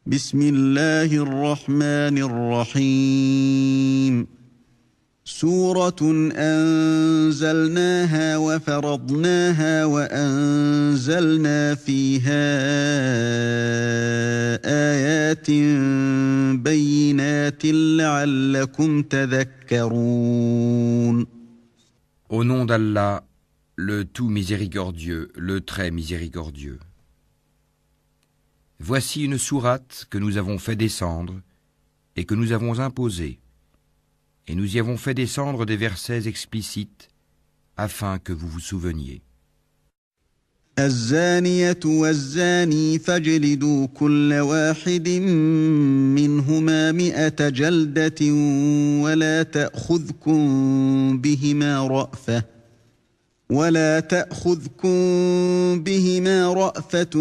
بسم الله الرحمن الرحيم سورة أنزلناها وفرضناها وأنزلنا فيها آيات بينات لعلكم تذكرون. Au nom d'Allah, le tout miséricordieux, le très miséricordieux. Voici une sourate que nous avons fait descendre et que nous avons imposée, et nous y avons fait descendre des versets explicites afin que vous vous souveniez. الزانية والزاني فاجلدوا كل واحد منهما 100 جلدة ولا تأخذكم بهما رأفة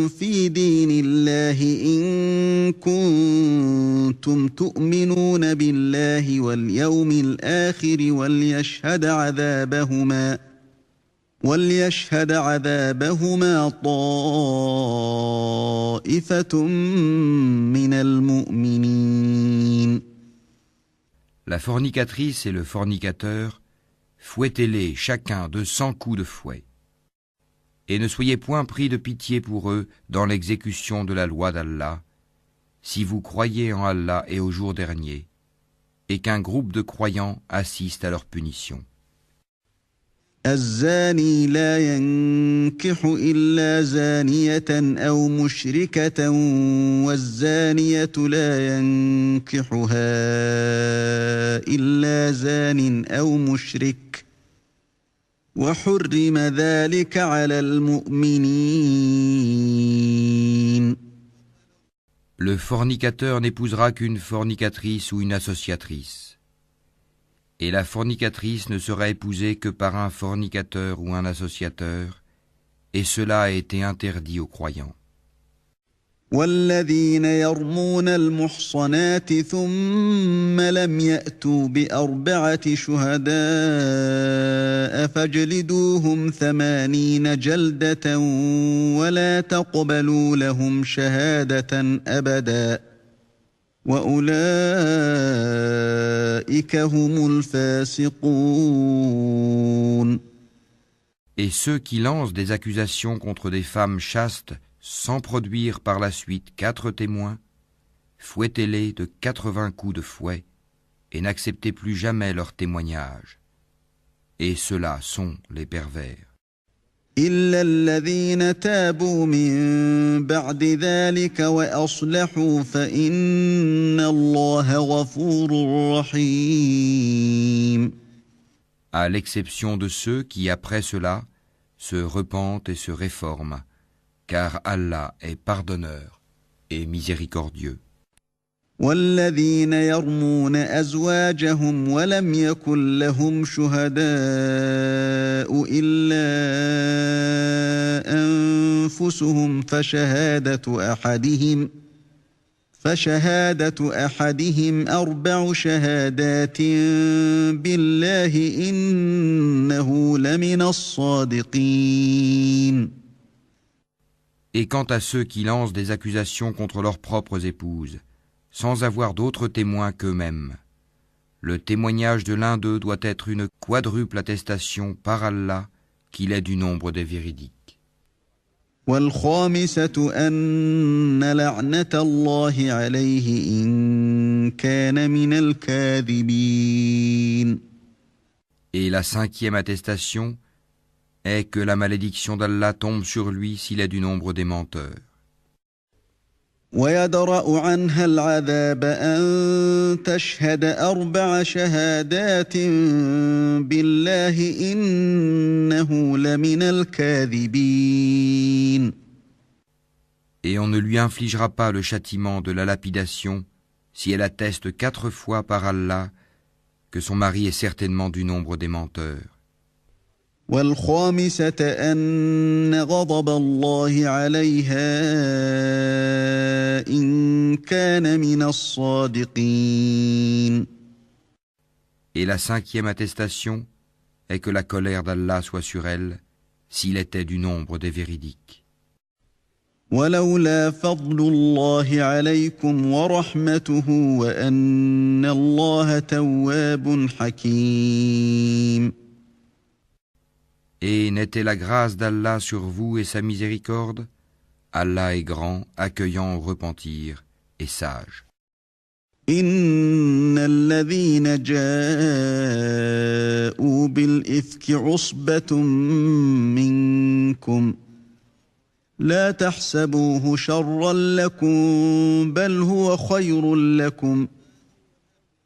في دين الله إن كنتم تؤمنون بالله واليوم الآخر وليشهد عذابهما طائفة من المؤمنين. La fornicatrice et le fornicateur, fouettez-les chacun de 100 coups de fouet. Et ne soyez point pris de pitié pour eux dans l'exécution de la loi d'Allah, si vous croyez en Allah et au jour dernier, et qu'un groupe de croyants assiste à leur punition. الزاني لا ينكح إلا زانية أو مشركة والزانية لا ينكحها إلا زان أو مشرك وحرم ذلك على المؤمنين. Le fornicateur n'épousera qu'une fornicatrice ou une associatrice. Et la fornicatrice ne sera épousée que par un fornicateur ou un associateur, et cela a été interdit aux croyants. والذين يرمون المحصنات ثم لم يأتوا ب4 شهداء فاجلدوهم 80 جلدة ولا تقبلوا لهم شهادة أبدا وأولئك هم الفاسقون. Et ceux qui lancent des accusations contre des femmes chastes sans produire par la suite 4 témoins, fouettez-les de 80 coups de fouet et n'acceptez plus jamais leur témoignage. Et ceux-là sont les pervers. إلا الذين تابوا من بعد ذلك وأصلحوا فإن الله غفور رحيم. À l'exception de ceux qui, après cela, se repentent et se réforment, car Allah est pardonneur et miséricordieux. والذين يرمون أزواجهم ولم يكن لهم شهداء إلا أنفسهم فشهادة أحدهم 4 شهادات بالله إنه لمن الصادقين. Et quant à ceux qui lancent des accusations contre leurs propres épouses, sans avoir d'autres témoins qu'eux-mêmes, le témoignage de l'un d'eux doit être une quadruple attestation par Allah qu'il est du nombre des véridiques. والخامسة أن لعنة الله عليه إن كان من الكاذبين. Et la 5e attestation est que la malédiction d'Allah tombe sur lui s'il est du nombre des menteurs. ويدرأ عنها العذاب أن تشهد 4 شهادات بالله إنه لمن الكاذبين. Et on ne lui infligera pas le châtiment de la lapidation si elle atteste 4 fois par Allah que son mari est certainement du nombre des menteurs. والخامسة أن غضب الله عليها إن كان من الصادقين. Et la 5e attestation est que la colère d'Allah soit sur elle s'il était du nombre des véridiques. ولولا فضل الله عليكم ورحمته وأن الله تواب حكيم. Et n'était la grâce d'Allah sur vous et sa miséricorde? Allah est grand, accueillant au repentir et sage. إن الذين جاءوا بالإفك عصبة منكم لا تحسبوه شرا لكم بل هو خير لكم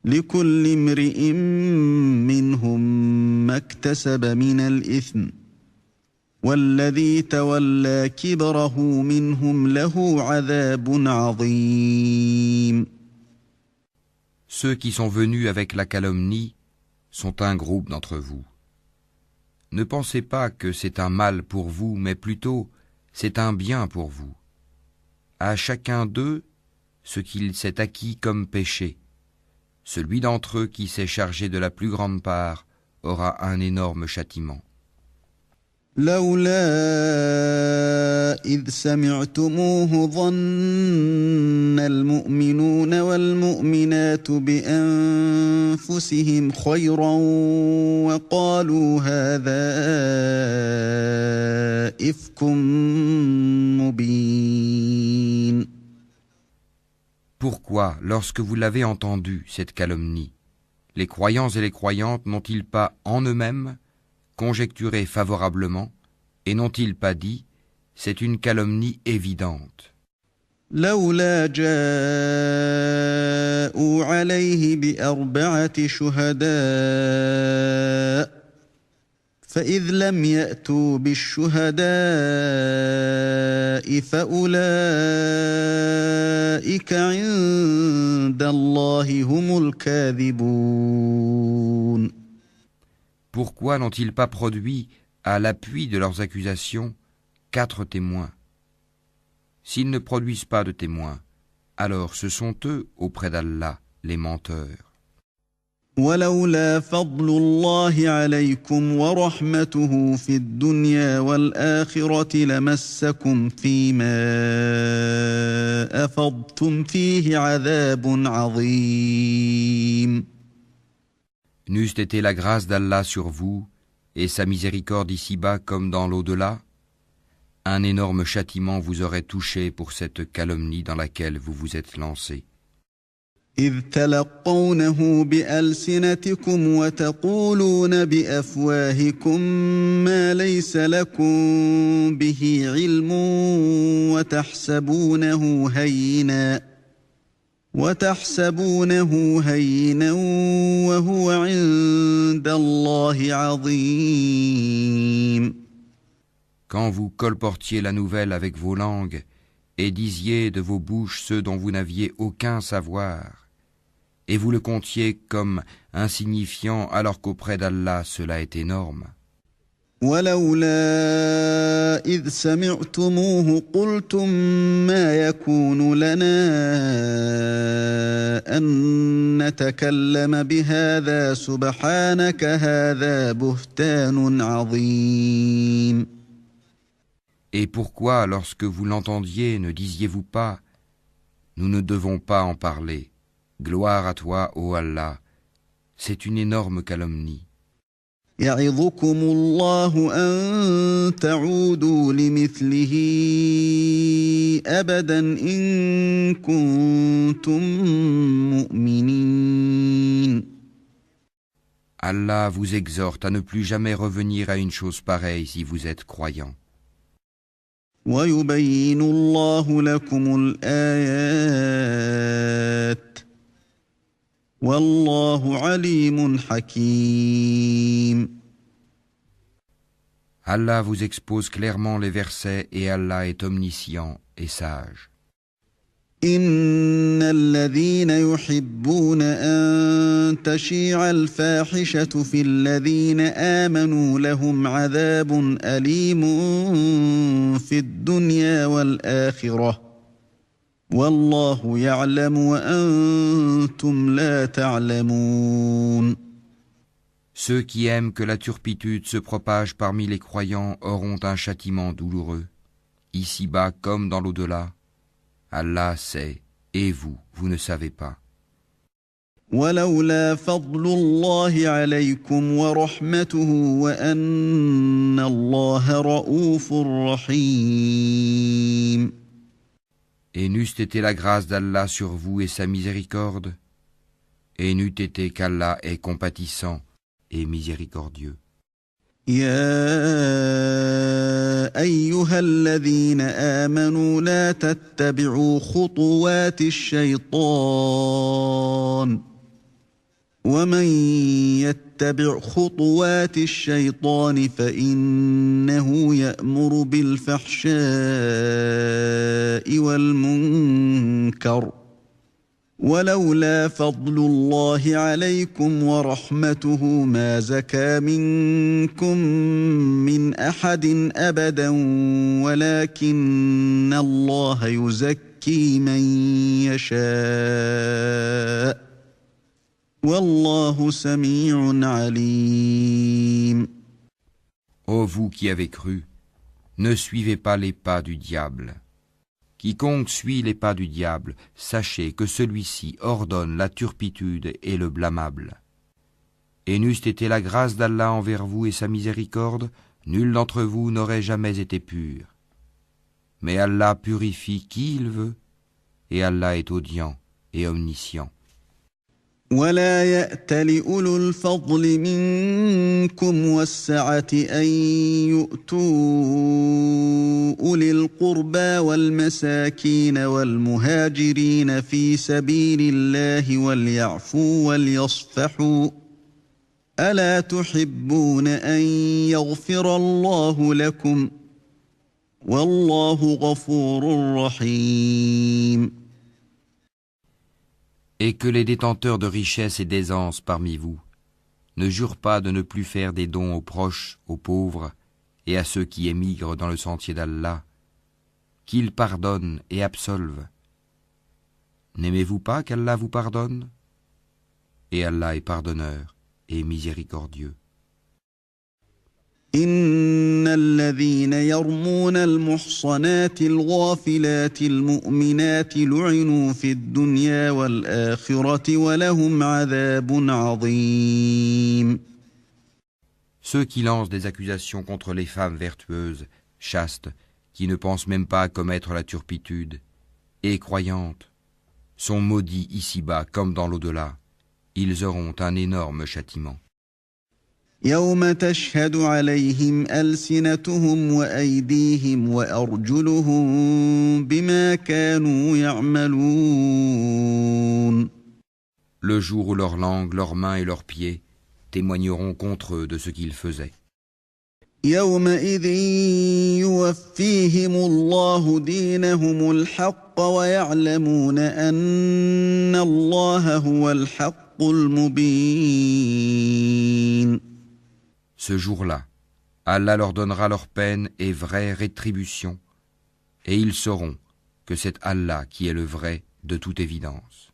لكل امرئ منهم ما اكتسب من الإثم والذي تولى كبره منهم له عذاب عظيم. Ceux qui sont venus avec la calomnie sont un groupe d'entre vous. Ne pensez pas que c'est un mal pour vous, mais plutôt c'est un bien pour vous. À chacun d'eux, ce qu'il s'est acquis comme péché. Celui d'entre eux qui s'est chargé de la plus grande part aura un énorme châtiment. لولا إذ سمعتموه ظن المؤمنون والمؤمنات بأنفسهم خيرا وقالوا هذا إفك مبين. Pourquoi, lorsque vous l'avez entendu, cette calomnie, les croyants et les croyantes n'ont-ils pas en eux-mêmes conjecturé favorablement, et n'ont-ils pas dit, c'est une calomnie évidente? لولا جاءوا عليه بأربعة شهداء فإذ لم يأتوا بالشهداء فأولئك عند الله هم الكاذبون. Pourquoi n'ont-ils pas produit, à l'appui de leurs accusations, 4 témoins? S'ils ne produisent pas de témoins, alors ce sont eux, auprès d'Allah, les menteurs. ولولا فضل الله عليكم ورحمته في الدنيا والآخرة لمسكم فيما أفضتم فيه عذاب عظيم. N'eût été la grâce d'Allah sur vous, et sa miséricorde ici-bas comme dans l'au-delà, un énorme châtiment vous aurait touché pour cette calomnie dans laquelle vous vous êtes lancé. إذ تلقونه بألسنتكم وتقولون بأفواهكم ما ليس لكم به علم وتحسبونه هينا وهو عند الله عظيم. Quand vous colportiez la nouvelle avec vos langues et disiez de vos bouches ceux dont vous n'aviez aucun savoir, et vous le comptiez comme insignifiant alors qu'auprès d'Allah cela est énorme. ولولا إذ سمعتموه قلتم ما يكون لنا أن نتكلم بهذا سبحانك هذا بهتان عظيم. Et pourquoi, lorsque vous l'entendiez, ne disiez-vous pas « Nous ne devons pas en parler. Gloire à toi, ô Allah. C'est une énorme calomnie. » يعظكم الله أن تعودوا لمثله أبدا إن كنتم مؤمنين. Allah vous exhorte à ne plus jamais revenir à une chose pareille si vous êtes croyant. ويبين الله لكم الآيات والله عليم حكيم. Allah vous expose clairement les versets et Allah est omniscient et sage. إن الذين يحبون أن تشيع الفاحشة في الذين آمنوا لهم عذاب أليم في الدنيا والآخرة والله يعلم وأنتم لا تعلمون. Ceux qui aiment que la turpitude se propage parmi les croyants auront un châtiment douloureux, ici-bas comme dans l'au-delà. Allah sait, et vous, vous ne savez pas. ولولا فضل الله عليكم ورحمته وأن الله رؤوف رحيم. Et n'eût été la grâce d'Allah sur vous et sa miséricorde, et n'eût été qu'Allah est compatissant et miséricordieux. يا أيها الذين آمنوا لا تتبعوا خطوات الشيطان ومن يتبع خطوات الشيطان فإنه يأمر بالفحشاء والمنكر ولولا فضل الله عليكم ورحمته ما زكى منكم من أحد أبدا ولكن الله يزكي من يشاء والله سميع عليم. Ô vous qui avez cru, ne suivez pas les pas du diable. Quiconque suit les pas du diable, sachez que celui-ci ordonne la turpitude et le blâmable. Et n'eût été la grâce d'Allah envers vous et sa miséricorde, nul d'entre vous n'aurait jamais été pur. Mais Allah purifie qui il veut, et Allah est audient et omniscient. ولا يأتل أولو الفضل منكم والسعة أن يؤتوا أولي القربى والمساكين والمهاجرين في سبيل الله وليعفوا وليصفحوا ألا تحبون أن يغفر الله لكم والله غفور رحيم. Et que les détenteurs de richesses et d'aisance parmi vous ne jurent pas de ne plus faire des dons aux proches, aux pauvres et à ceux qui émigrent dans le sentier d'Allah, qu'ils pardonnent et absolvent. N'aimez-vous pas qu'Allah vous pardonne? Et Allah est pardonneur et miséricordieux. إن الذين يرمون المحصنات الغافلات المؤمنات لعنوا في الدنيا والآخرة ولهم عذاب عظيم. Ceux qui lancent des accusations contre les femmes vertueuses, chastes, qui ne pensent même pas à commettre la turpitude, et croyantes, sont maudits ici-bas comme dans l'au-delà. Ils auront un énorme châtiment. يوم تشهد عليهم ألسنتهم وأيديهم وأرجلهم بما كانوا يعملون. Le jour où leur langue, leurs mains et leurs pieds témoigneront contre eux de ce qu'ils faisaient. يومئذ يوفيهم الله دينهم الحق ويعلمون أن الله هو الحق المبين. Ce jour-là, Allah leur donnera leur peine et vraie rétribution, et ils sauront que c'est Allah qui est le vrai de toute évidence.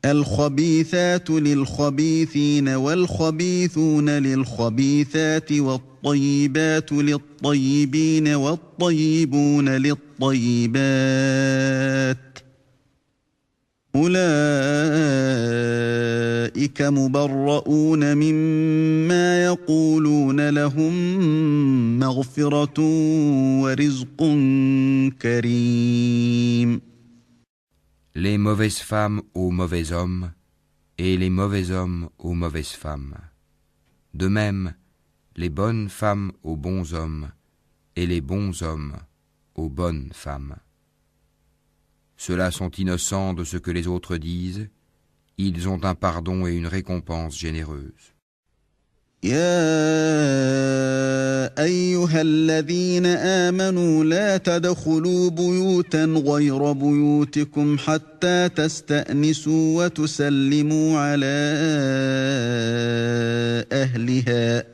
الخبيثات للخبيثين والخبيثون للخبيثات والطيبات للطيبين والطيبون للطيبات أولئك مبرؤون مما يقولون لهم مغفرة ورزق كريم. Les mauvaises femmes aux mauvais hommes, et les mauvais hommes aux mauvaises femmes. De même, les bonnes femmes aux bons hommes, et les bons hommes aux bonnes femmes. Ceux-là sont innocents de ce que les autres disent, ils ont un pardon et une récompense généreuse. يا أيها الذين آمنوا لا تدخلوا بيوتا غير بيوتكم حتى تستأنسوا وتسلموا على أهلها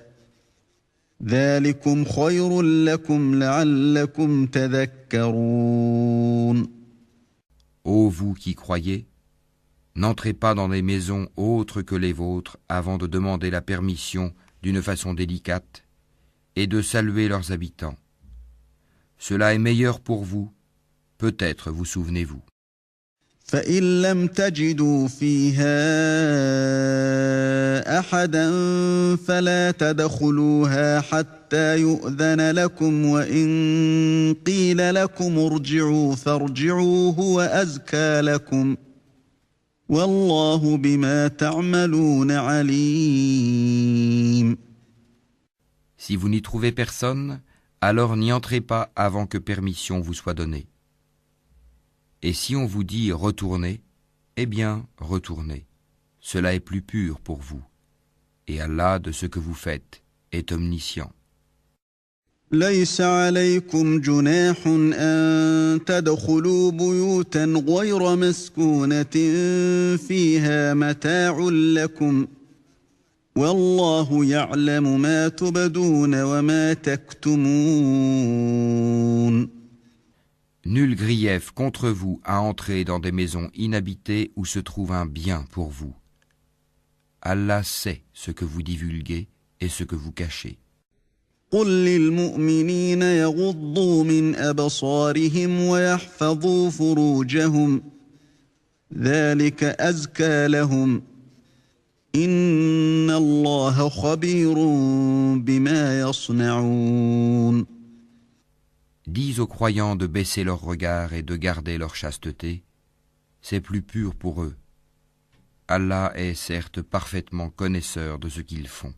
ذلكم خير لكم لعلكم تذكرون. Ô vous qui croyez, n'entrez pas dans des maisons autres que les vôtres avant de demander la permission d'une façon délicate et de saluer leurs habitants. Cela est meilleur pour vous, peut-être vous souvenez-vous. فإن لم تجدوا فيها أحدا فلا تدخلوها حتى يؤذن لكم وإن قيل لكم ارجعوا فارجعوا هو أزكى لكم والله بما تعملون عليم. Si vous n'y trouvez personne, alors n'y entrez pas avant que permission vous soit donnée. Et si on vous dit retournez, eh bien retournez. Cela est plus pur pour vous. Et Allah de ce que vous faites est omniscient. ليس عليكم جناح أن تدخلوا بيوتا غير مسكونة فيها متاع لكم والله يعلم ما تبدون وما تكتمون. Nul grief contre vous à entrer dans des maisons inhabitées où se trouve un bien pour vous. Allah sait ce que vous divulguez et ce que vous cachez. قل للمؤمنين يغضوا من أبصارهم ويحفظوا فروجهم ذلك أزكى لهم إن الله خبير بما يصنعون. Dis aux croyants de baisser leur regard et de garder leur chasteté, c'est plus pur pour eux. Allah est certes parfaitement connaisseur de ce qu'ils font.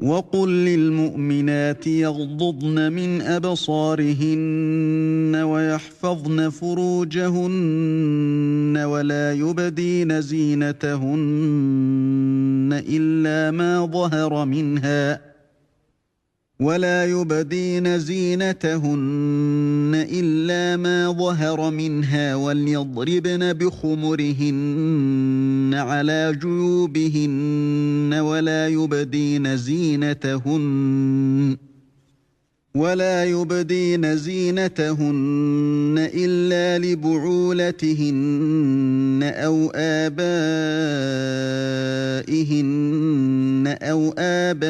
وقل للمؤمنات يغضضن من أبصارهن ويحفظن فروجهن ولا يبدين زينتهن إلا ما ظهر منها وليضربن بخمرهن على جيوبهن ولا يبدين زينتهن إلا لبعولتهن أو آبائهن أو آباء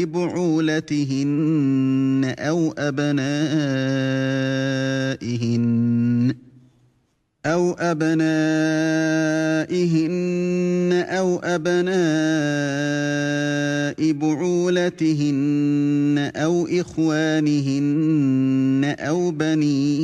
بعولتهن أو أبنائهن أو أبناء بعولتهن أو إخوانهن أو بني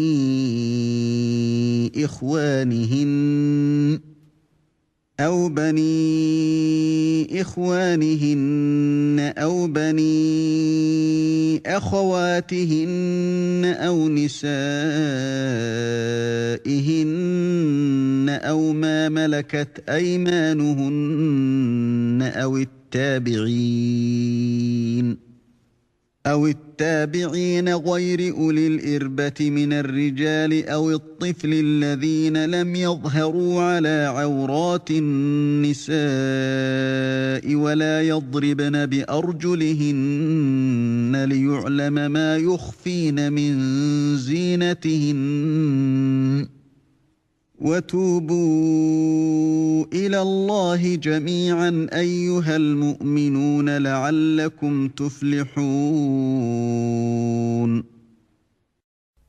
إخوانهن أو بني أخواتهن أو نسائهن أو ما ملكت أيمانهن أو التابعين غير أولي الإربة من الرجال أو الطفل الذين لم يظهروا على عورات النساء ولا يضربن بأرجلهن ليعلم ما يخفين من زينتهن وتوبوا إلى الله جميعا أيها المؤمنون لعلكم تفلحون.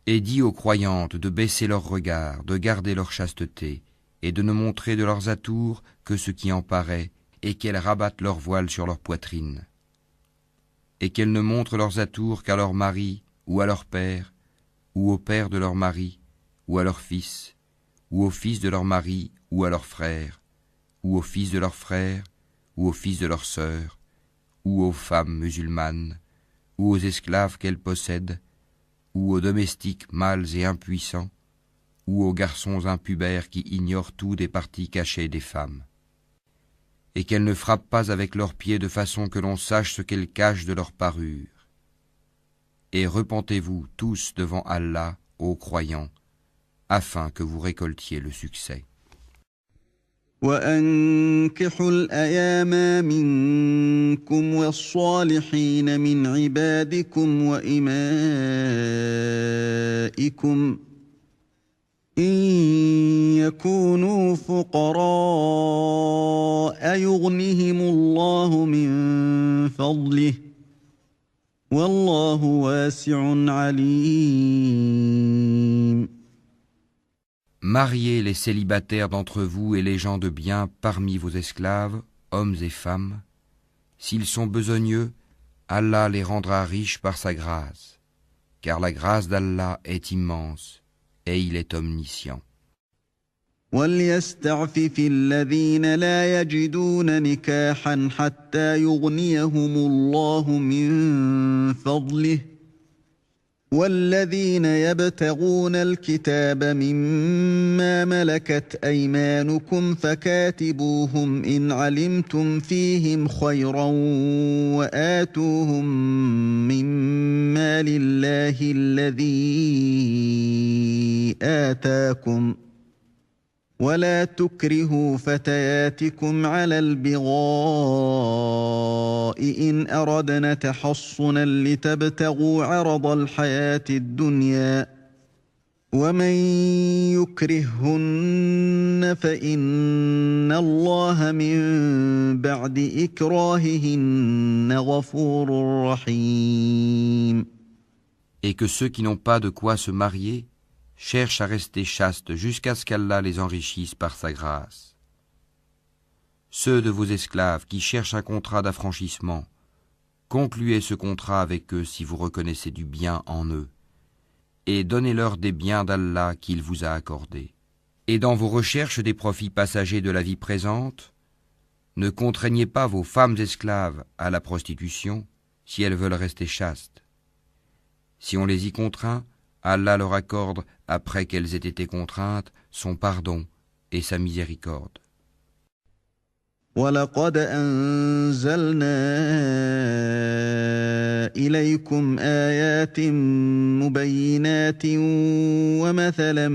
Et dis aux croyantes de baisser leur regard, de garder leur chasteté, et de ne montrer de leurs atours que ce qui en paraît, et qu'elles rabattent leur voile sur leur poitrine. Et qu'elles ne montrent leurs atours qu'à leur mari, ou à leur père, ou au père de leur mari, ou à leur fils, ou au fils de leur mari, ou à leur frère, ou au fils de leur frère, ou au fils de leur sœur, ou aux femmes musulmanes, ou aux esclaves qu'elles possèdent, ou aux domestiques mâles et impuissants, ou aux garçons impubères qui ignorent tout des parties cachées des femmes. Et qu'elles ne frappent pas avec leurs pieds de façon que l'on sache ce qu'elles cachent de leur parure. Et repentez-vous tous devant Allah, ô croyants, afin que vous récoltiez le succès. وأنكحوا الأيام منكم والصالحين من عبادكم وإمائكم إن يكونوا فقراء يغنهم الله من فضله والله واسع عليم. Mariez les célibataires d'entre vous et les gens de bien parmi vos esclaves, hommes et femmes. S'ils sont besogneux, Allah les rendra riches par sa grâce, car la grâce d'Allah est immense et il est omniscient. وليستعفف الذين لا يجدون نكاحا حتى يغنيهم الله من فضله والذين يبتغون الكتاب مما ملكت أيمانكم فكاتبوهم إن علمتم فيهم خيرا وآتوهم مما لله الذي آتاكم ولا تكرهوا فتياتكم على البغاء إن أردنا تحصنا لتبتغوا عرض الحياة الدنيا ومن يكرههن فإن الله من بعد إكراههن غفور رحيم. Et que ceux qui n'ont pas de quoi se marier cherchent à rester chastes jusqu'à ce qu'Allah les enrichisse par sa grâce. Ceux de vos esclaves qui cherchent un contrat d'affranchissement, concluez ce contrat avec eux si vous reconnaissez du bien en eux, et donnez-leur des biens d'Allah qu'il vous a accordés. Et dans vos recherches des profits passagers de la vie présente, ne contraignez pas vos femmes esclaves à la prostitution si elles veulent rester chastes. Si on les y contraint, Allah leur accorde, après qu'elles aient été contraintes, son pardon et sa miséricorde. وَلَقَدْ أَنزَلْنَا إِلَيْكُمْ آيَاتٍ مُبَيِّنَاتٍ وَمَثَلًا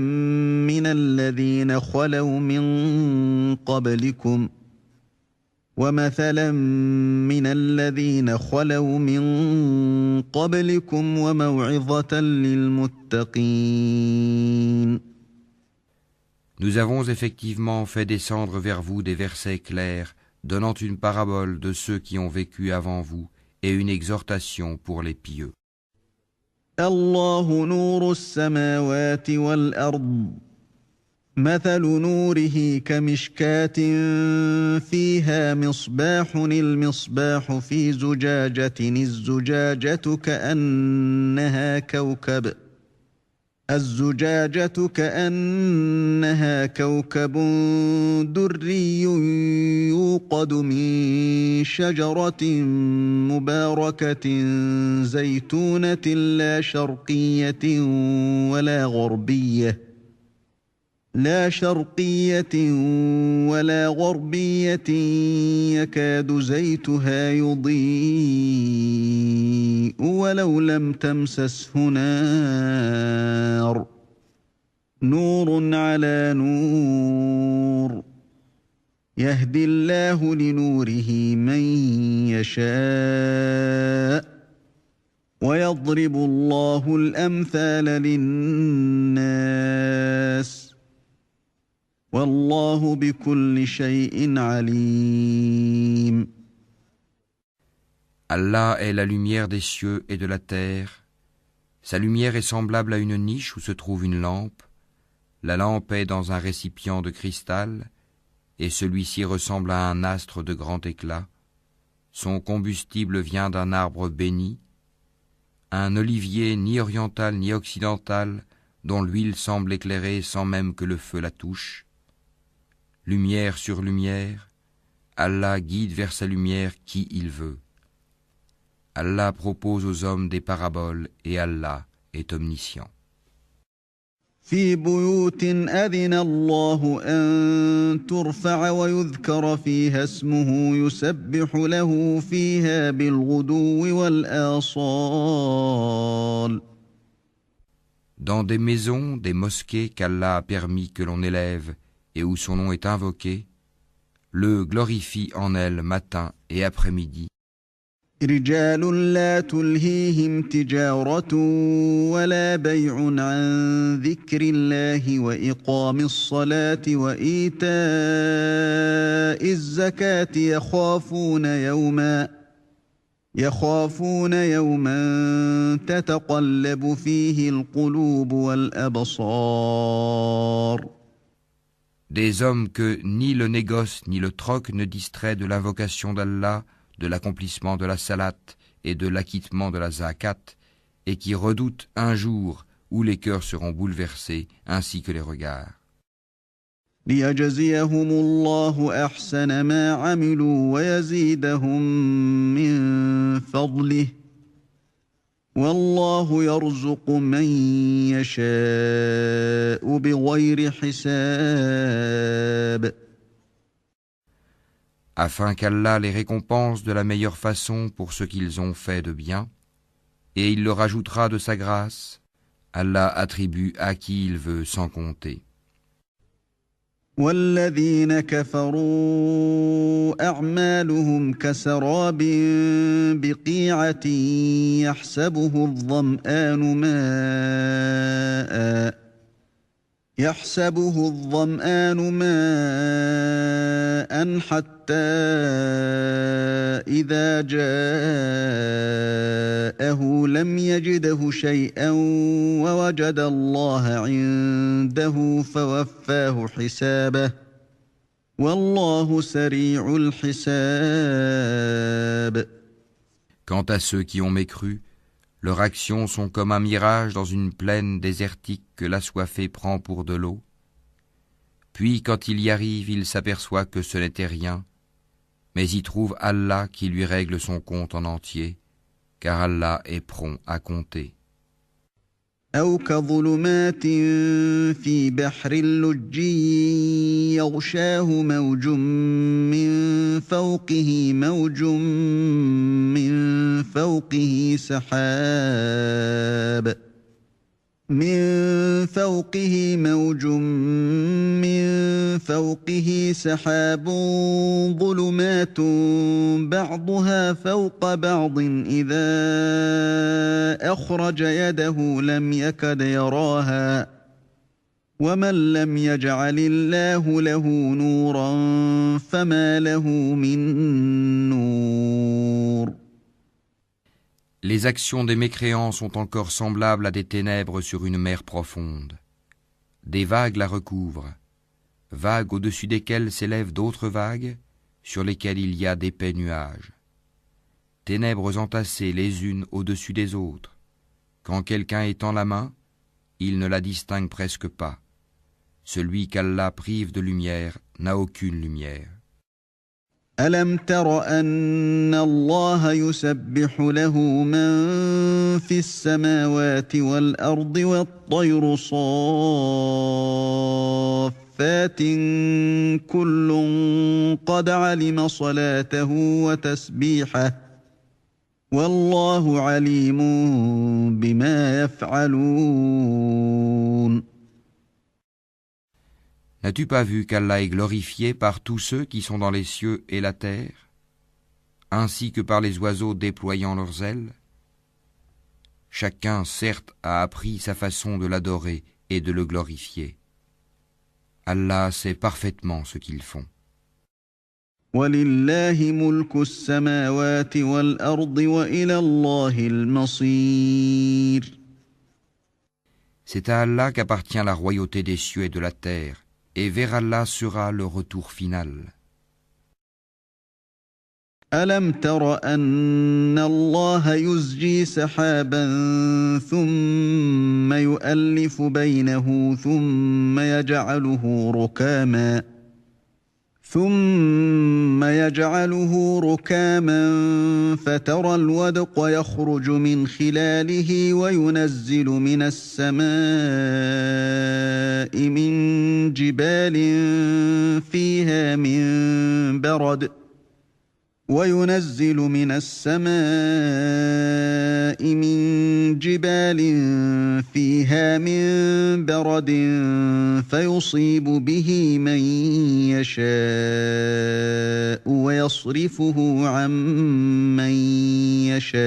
مِّنَ الَّذِينَ خَلَوْا مِن قَبْلِكُمْ وَمَوْعِظَةً لِّلْمُتَّقِينَ. Nous avons effectivement fait descendre vers vous des versets clairs, donnant une parabole de ceux qui ont vécu avant vous et une exhortation pour les pieux. الله نور السماوات والأرض مثل نوره كمشكاة فيها مصباح المصباح في زجاجة الزجاجة كأنها كوكب دري يوقد من شجرة مباركة زيتونة لا شرقية ولا غربية يكاد زيتها يضيء ولو لم تمسسه نار نور على نور يهدي الله لنوره من يشاء ويضرب الله الأمثال للناس والله بكل شيء عليم. Allah est la lumière des cieux et de la terre. Sa lumière est semblable à une niche où se trouve une lampe. La lampe est dans un récipient de cristal, et celui-ci ressemble à un astre de grand éclat. Son combustible vient d'un arbre béni, un olivier ni oriental ni occidental, dont l'huile semble éclairer sans même que le feu la touche. Lumière sur lumière, Allah guide vers sa lumière qui il veut. Allah propose aux hommes des paraboles et Allah est omniscient. في بيوت أذن الله أن ترفع ويذكر فيها اسمه يسبح له فيها بالغدو والآصال. Dans des maisons, des mosquées qu'Allah a permis que l'on élève et où son nom est invoqué, le glorifie en elles matin et après-midi. رجال لا تلهيهم تجارة ولا بيع عن ذكر الله وإقام الصلاة وإيتاء الزكاة يخافون يوما تتقلب فيه القلوب والأبصار. Des hommes que ni le négoce ni le troc ne distrait de l'invocation d'Allah, de l'accomplissement de la salate et de l'acquittement de la zakat, et qui redoutent un jour où les cœurs seront bouleversés ainsi que les regards. ليجزيهم الله أحسن ما عملوا ويزيدهم من فضله والله يرزق من يشاء بغير حساب. Afin qu'Allah les récompense de la meilleure façon pour ce qu'ils ont fait de bien, et il leur ajoutera de sa grâce, Allah attribue à qui il veut sans compter. والذين كفروا أعمالهم كسراب بقيعة يحسبه الظمآن ماء حتى إذا جاءه لم يجده شيئا ووجد الله عنده فوفاه حسابه والله سريع الحساب. Quant à ceux qui ont mécru, leurs actions sont comme un mirage dans une plaine désertique que l'assoiffé prend pour de l'eau. Puis quand il y arrive, il s'aperçoit que ce n'était rien, mais y trouve Allah qui lui règle son compte en entier, car Allah est prompt à compter. أو كظلمات في بحر اللجي يغشاه موج من فوقه موج من فوقه سحاب ظلمات بعضها فوق بعض إذا أخرج يده لم يكد يراها ومن لم يجعل الله له نورا فما له من نور. Les actions des mécréants sont encore semblables à des ténèbres sur une mer profonde. Des vagues la recouvrent, vagues au-dessus desquelles s'élèvent d'autres vagues, sur lesquelles il y a d'épais nuages. Ténèbres entassées les unes au-dessus des autres. Quand quelqu'un étend la main, il ne la distingue presque pas. Celui qu'Allah prive de lumière n'a aucune lumière. ألم تر أن الله يسبح له من في السماوات والأرض والطير صافات كل قد علم صلاته وتسبيحه والله عليم بما يفعلون. N'as-tu pas vu qu'Allah est glorifié par tous ceux qui sont dans les cieux et la terre, ainsi que par les oiseaux déployant leurs ailes? Chacun, certes, a appris sa façon de l'adorer et de le glorifier. Allah sait parfaitement ce qu'ils font. وَلِلَّهِ مُلْكُ السَّمَاوَاتِ وَالْأَرْضِ وَإِلَى اللَّهِ الْمَصِيرُ. C'est à Allah qu'appartient la royauté des cieux et de la terre, et vers Allah sera le retour final. ألم تر أن الله يزجي سحابا ثم يؤلف بينه ثم يجعله ركاما فترى الودق يخرج من خلاله وينزل من السماء من جبال فيها من برد فيصيب به من يشاء ويصرفه عن من يشاء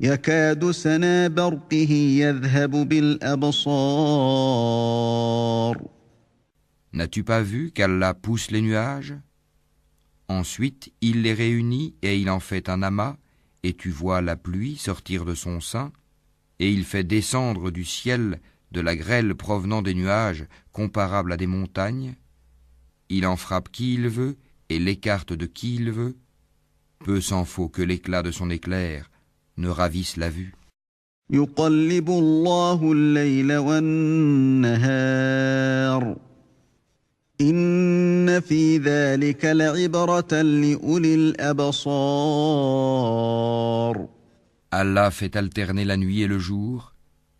يكاد سنا برقه يذهب بالأبصار. N'as-tu pas vu qu'Allah pousse les nuages? Ensuite, il les réunit et il en fait un amas, et tu vois la pluie sortir de son sein, et il fait descendre du ciel de la grêle provenant des nuages comparable à des montagnes. Il en frappe qui il veut et l'écarte de qui il veut. Peu s'en faut que l'éclat de son éclair ne ravisse la vue. يقلب الله الليل والنهار إن في ذلك لعبرة لأولي الأبصار. Allah fait alterner la nuit et le jour.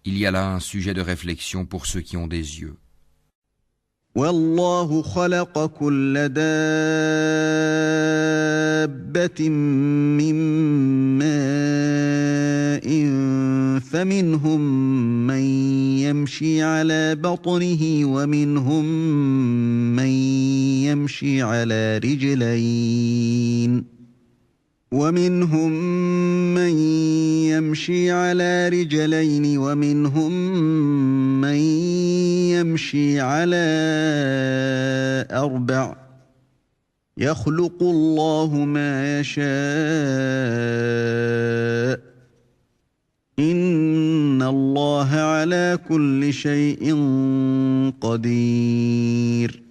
Il y a là un sujet de réflexion pour ceux qui ont des yeux. والله خلق كل دابة من ماء فمنهم من يمشي على بطنه ومنهم من يمشي على رجلين ومنهم ومنهم من يمشي على أربع يخلق الله ما يشاء إن الله على كل شيء قدير.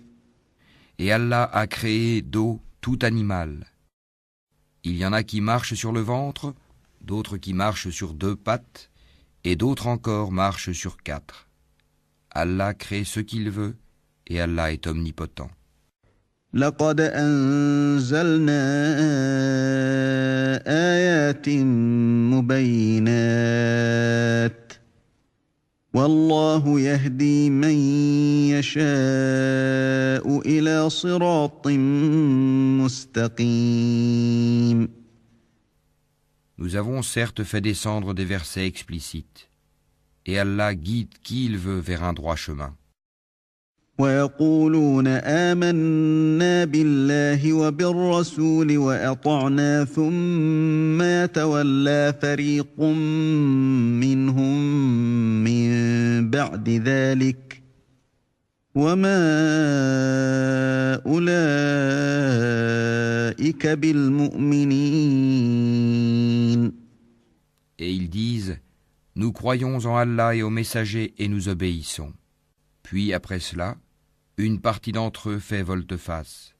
Et Allah a créé d'eau tout animal. Il y en a qui marchent sur le ventre, d'autres qui marchent sur 2 pattes, et d'autres encore marchent sur 4. Allah crée ce qu'il veut, et Allah est omnipotent. لقد أنزلنا آيات مبينات والله يهدي من يشاء إلى صراط مستقيم. Nous avons certes fait descendre des versets explicites, et Allah guide qui il veut vers un droit chemin. ويقولون آمنا بالله وبالرسول وأطعنا ثم يتولى فريق منهم من بعد ذلك وما أولئك بالمؤمنين. Et ils disent, nous croyons en Allah et aux messagers et nous obéissons. Puis après cela, une partie d'entre eux fait volte-face.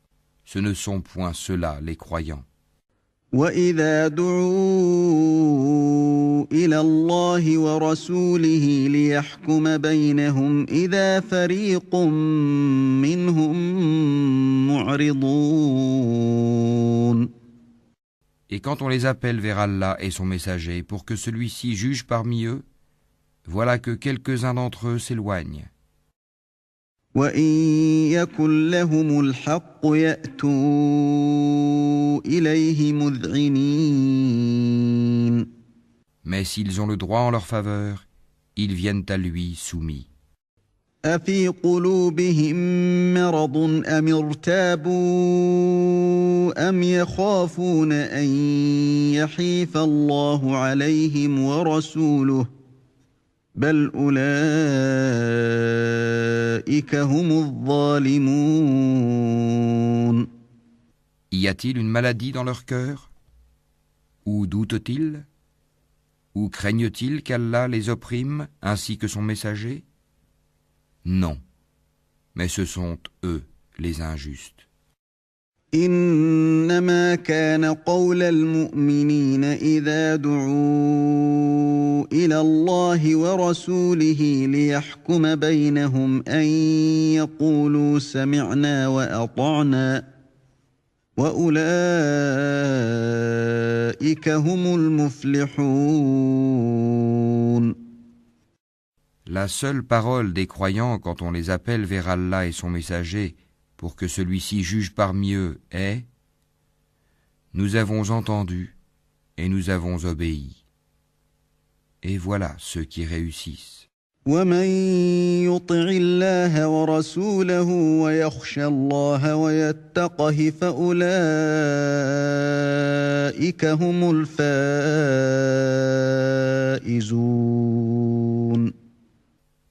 Ce ne sont point ceux-là les croyants. وَإِذَا دُعُوا إِلَى اللَّهِ وَرَسُولِهِ لِيَحْكُمَ بَيْنَهُمْ إِذَا فَرِيقٌ مِّنْهُم مُّعْرِضُونَ. Et quand on les appelle vers Allah et son messager pour que celui-ci juge parmi eux, voilà que quelques-uns d'entre eux s'éloignent. وَإِن يَكُن لَّهُمُ الْحَقُّ يَأْتُوا إِلَيْهِ مُذْعِنِينَ. Mais s'ils ont le droit en leur faveur, ils viennent à lui soumis. أَفِي قُلُوبِهِم مَّرَضٌ أَمِ ارْتَابُوا أَمْ يَخَافُونَ أَن يَحِيفَ اللَّهُ عَلَيْهِمْ وَرَسُولُهُ بل أولئك هم الظالمون. Y a-t-il une maladie dans leur cœur? Ou doutent-ils? Ou craignent-ils qu'Allah les opprime ainsi que son messager? Non, mais ce sont eux les injustes. إنما كان قول المؤمنين إذا دعوا إلى الله ورسوله ليحكم بينهم أن يقولوا سمعنا وأطعنا وأولئك هم المفلحون. La seule parole des croyants quand on les appelle vers Allah et son messager pour que celui-ci juge parmi eux est « Nous avons entendu et nous avons obéi. » Et voilà ceux qui réussissent. ومن يطع الله ورسوله ويخشى الله ويتقه فأولئك هم الفائزون.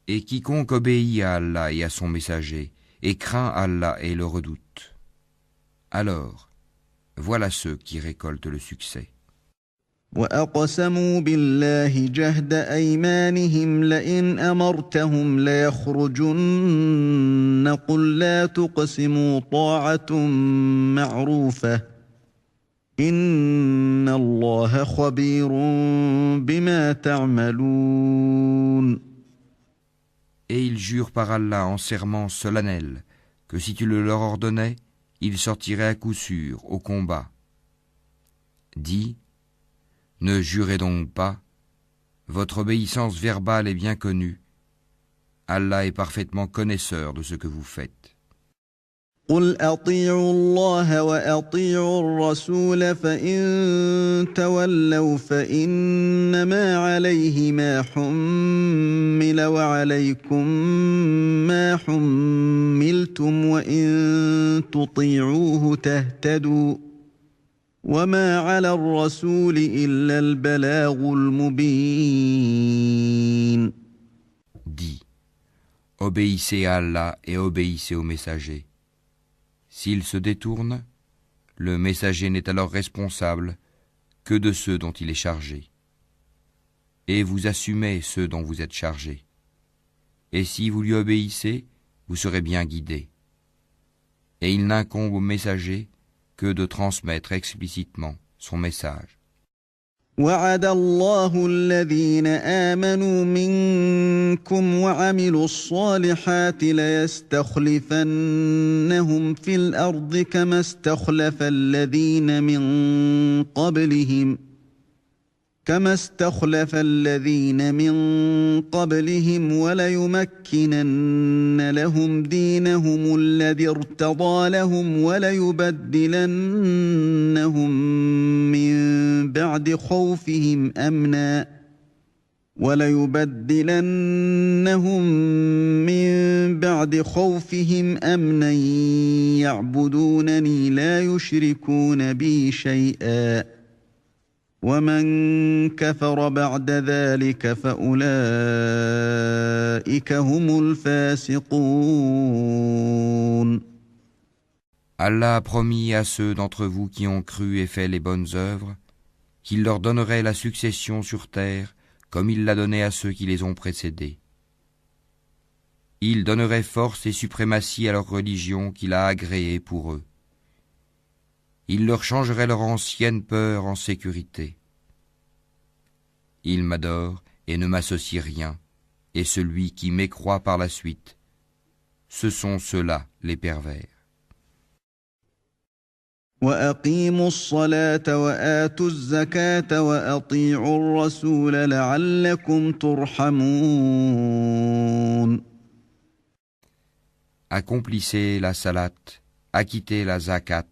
Et quiconque obéit à Allah et à son messager et craint Allah et le redoute, alors Voilà ceux qui récoltent le succès. وأقسموا بالله جهد أيمانهم لئن أمرتهم ليخرجن قل لا تقسموا طاعة معروفة إن الله خبير بما تعملون. Et ils jurent par Allah en serment solennel que si tu le leur ordonnais, ils sortiraient à coup sûr au combat. Dis, ne jurez donc pas, votre obéissance verbale est bien connue, Allah est parfaitement connaisseur de ce que vous faites. قل أطيعوا الله وأطيعوا الرسول فإن تولوا فإنما عليه ما حمل وعليكم ما حملتم وإن تطيعوه تهتدوا وما على الرسول إلا البلاغ المبين. Dis, obéissez à Allah et obéissez aux messagers. S'ils se détournent, le messager n'est alors responsable que de ceux dont il est chargé. Et vous assumez ceux dont vous êtes chargés. Et si vous lui obéissez, vous serez bien guidés. Et il n'incombe au messager que de transmettre explicitement son message. وعد الله الذين آمنوا منكم وعملوا الصالحات ليستخلفنهم في الأرض كما استخلف الذين من قبلهم وليمكنن لهم دينهم الذي ارتضى لهم وليبدلنهم من بعد خوفهم أمنا يعبدونني لا يشركون بي شيئا ومن كفر بعد ذلك فأولئك هم الفاسقون. Allah a promis à ceux d'entre vous qui ont cru et fait les bonnes œuvres qu'il leur donnerait la succession sur terre comme il l'a donné à ceux qui les ont précédés. Il donnerait force et suprématie à leur religion qu'il a agréée pour eux. Il leur changerait leur ancienne peur en sécurité. Il m'adore et ne m'associe rien, et celui qui mécroit par la suite, ce sont ceux-là les pervers. وأقيموا الصلاة وآتوا الزكاة وأطيعوا الرسول لعلكم ترحمون. Accomplissez la salat, acquittez la zakat,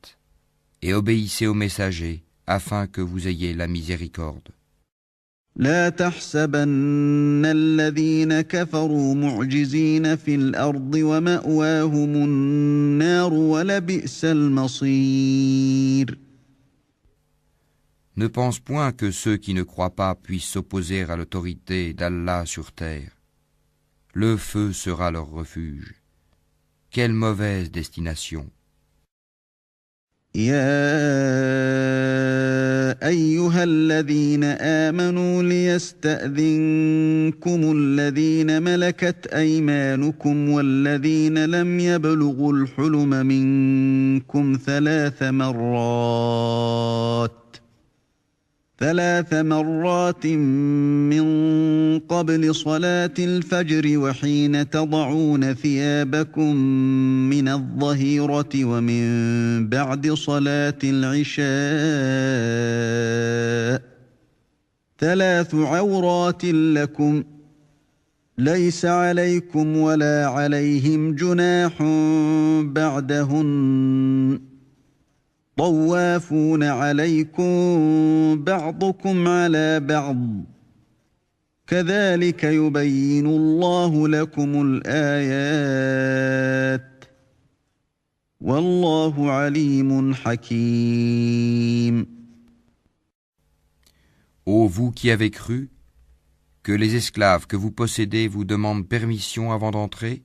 et obéissez aux messagers, afin que vous ayez la miséricorde. لا تحسبن الذين كفروا معجزين في الأرض ومأواهم النار ولبئس المصير. Ne pense point que ceux qui ne croient pas puissent s'opposer à l'autorité d'Allah sur terre. Le feu sera leur refuge. Quelle mauvaise destination! يا أيها الذين آمنوا ليستأذنكم الذين ملكت أيمانكم والذين لم يبلغوا الحلم منكم ثلاث مرات من قبل صلاة الفجر وحين تضعون ثيابكم من الظهيرة ومن بعد صلاة العشاء 3 عورات لكم ليس عليكم ولا عليهم جناح بعدهن طوافون عليكم بعضكم على بعض كذلك يبين الله لكم الآيات والله عليم حكيم. Ô vous qui avez cru, que les esclaves que vous possédez vous demandent permission avant d'entrer,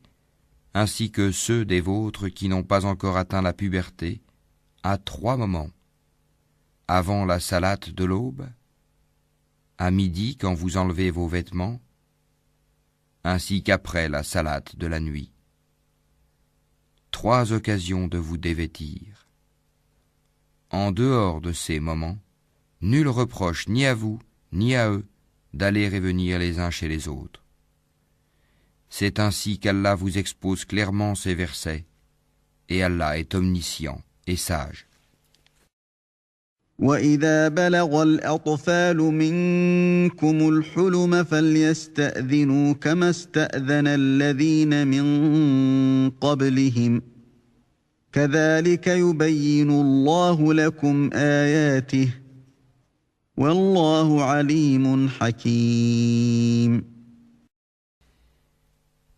ainsi que ceux des vôtres qui n'ont pas encore atteint la puberté, à 3 moments, avant la salate de l'aube, à midi quand vous enlevez vos vêtements, ainsi qu'après la salate de la nuit. 3 occasions de vous dévêtir. En dehors de ces moments, nul reproche ni à vous, ni à eux, d'aller et venir les uns chez les autres. C'est ainsi qu'Allah vous expose clairement ces versets, et Allah est omniscient et sage. وَإِذَا بَلَغَ الْأَطْفَالُ مِنكُمُ الْحُلُمَ فَلْيَسْتَأْذِنُوا كَمَا اسْتَأْذَنَ الَّذِينَ مِن قَبْلِهِمْ كَذَلِكَ يُبَيِّنُ اللَّهُ لَكُمْ آيَاتِهِ وَاللَّهُ عَلِيمٌ حَكِيمٌ.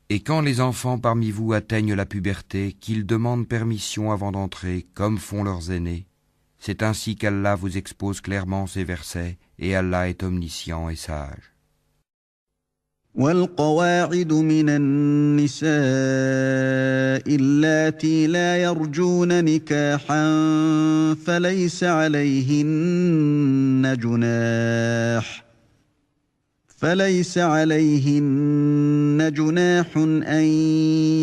Et quand les enfants parmi vous atteignent la puberté, qu'ils demandent permission avant d'entrer, comme font leurs aînés, c'est ainsi qu'Allah vous expose clairement ces versets, et Allah est omniscient et sage. والقواعد من النساء اللاتي لا يرجون نكاحا فليس عليهن جناح أن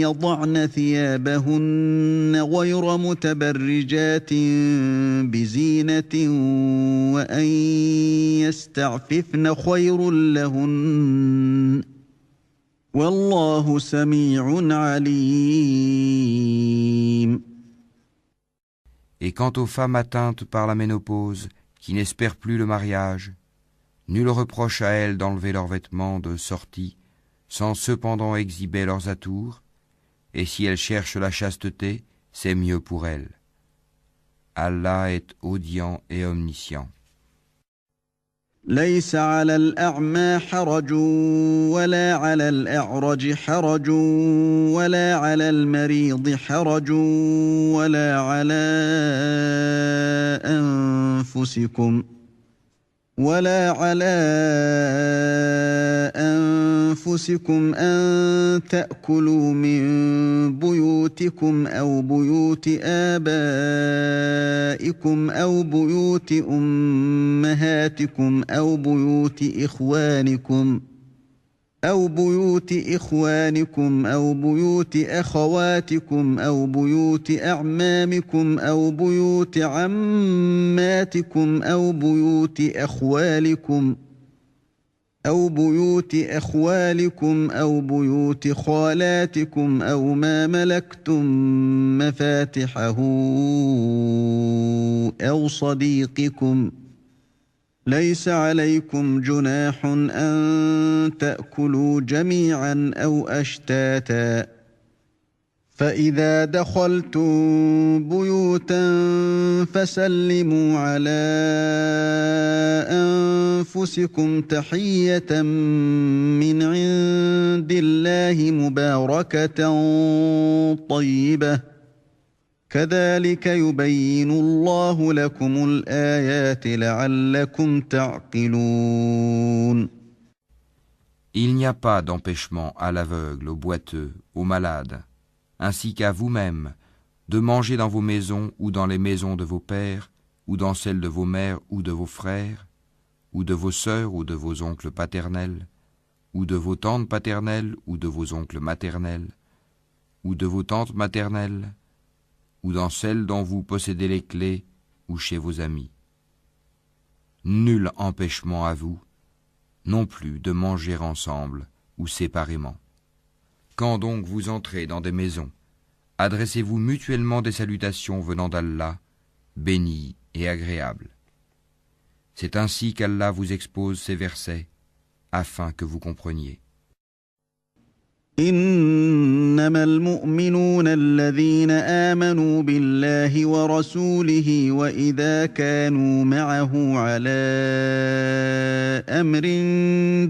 يضعن ثيابهن غير متبرجات بزينة وأن يستعففن خير لهن والله سميع عليم. Et quant aux femmes atteintes par la ménopause, qui n'espèrent plus le mariage, nul reproche à elles d'enlever leurs vêtements de sortie, sans cependant exhiber leurs atours, et si elles cherchent la chasteté, c'est mieux pour elles. Allah est audient et omniscient. ليس على الأعمى حرج ولا على الأعرج حرج ولا على المريض حرج ولا على أنفسكم أن تأكلوا من بيوتكم أو بيوت آبائكم أو بيوت أمهاتكم أو بيوت إخوانكم أو بيوت أخواتكم أو بيوت أعمامكم أو بيوت عماتكم أو بيوت أخوالكم أو بيوت خالاتكم أو ما ملكتم مفاتحه أو صديقكم ليس عليكم جناح أن تأكلوا جميعا أو أشتاتا فإذا دخلتم بيوتا فسلموا على أنفسكم تحية من عند الله مباركة طيبة كذلك يبين الله لكم الآيات لعلكم تعقلون. Il n'y a pas d'empêchement à l'aveugle, au boiteux, au malade, ainsi qu'à vous-même, de manger dans vos maisons ou dans les maisons de vos pères, ou dans celles de vos mères ou de vos frères, ou de vos sœurs ou de vos oncles paternels, ou de vos tantes paternelles ou de vos oncles maternels, ou de vos tantes maternelles, ou dans celles dont vous possédez les clés, ou chez vos amis. Nul empêchement à vous, non plus de manger ensemble ou séparément. Quand donc vous entrez dans des maisons, adressez-vous mutuellement des salutations venant d'Allah, bénies et agréables. C'est ainsi qu'Allah vous expose ces versets, afin que vous compreniez. إنما المؤمنون الذين آمنوا بالله ورسوله وإذا كانوا معه على أمر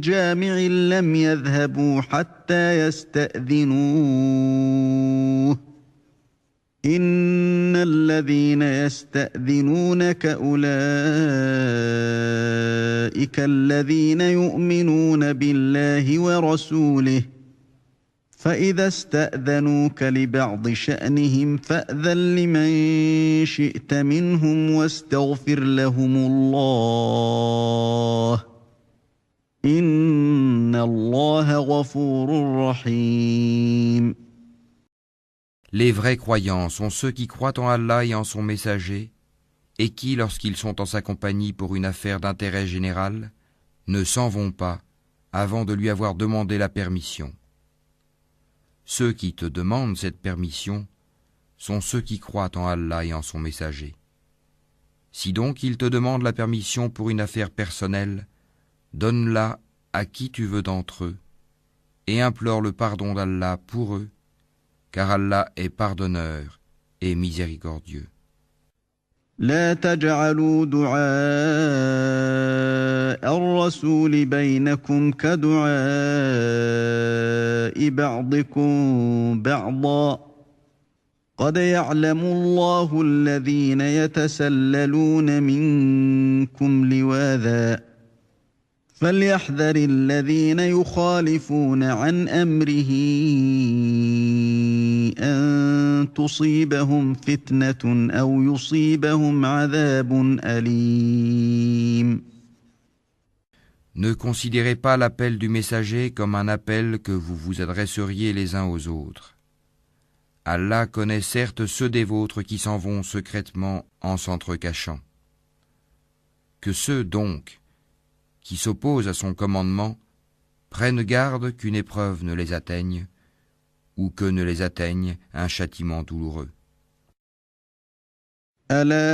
جامع لم يذهبوا حتى يستأذنوه إن الذين يستأذنونك أولئك الذين يؤمنون بالله ورسوله فإذا استأذنوك لبعض شأنهم فأذن لمن شئت منهم واستغفر لهم الله إن الله غفور رحيم. Les vrais croyants sont ceux qui croient en Allah et en son messager, et qui, lorsqu'ils sont en sa compagnie pour une affaire d'intérêt général, ne s'en vont pas avant de lui avoir demandé la permission. Ceux qui te demandent cette permission sont ceux qui croient en Allah et en son messager. Si donc ils te demandent la permission pour une affaire personnelle, donne-la à qui tu veux d'entre eux, et implore le pardon d'Allah pour eux, car Allah est pardonneur et miséricordieux. لا تجعلوا دعاء الرسول بينكم كدعاء بعضكم بعضا قد يعلم الله الذين يتسللون منكم لواذا فليحذر الذين يخالفون عن أمره أن تصيبهم فتنة أو يصيبهم عذاب أليم. Ne considérez pas l'appel du messager comme un appel que vous vous adresseriez les uns aux autres. Allah connaît certes ceux des vôtres qui s'en vont secrètement en s'entrecachant. Que ceux donc qui s'opposent à son commandement prennent garde qu'une épreuve ne les atteigne ou que ne les atteigne un châtiment douloureux. ألا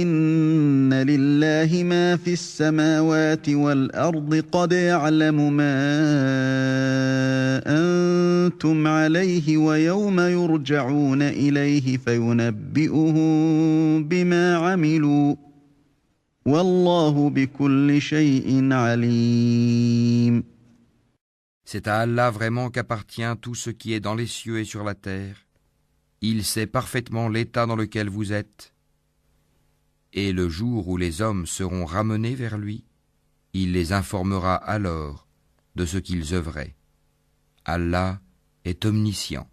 إن لله ما في السماوات والأرض قد يعلم ما أنتم عليه ويوم يرجعون إليه فينبئهم بما عملوا والله بكل شيء عليم. C'est à Allah vraiment qu'appartient tout ce qui est dans les cieux et sur la terre. Il sait parfaitement l'état dans lequel vous êtes. Et le jour où les hommes seront ramenés vers lui, il les informera alors de ce qu'ils œuvraient. Allah est omniscient.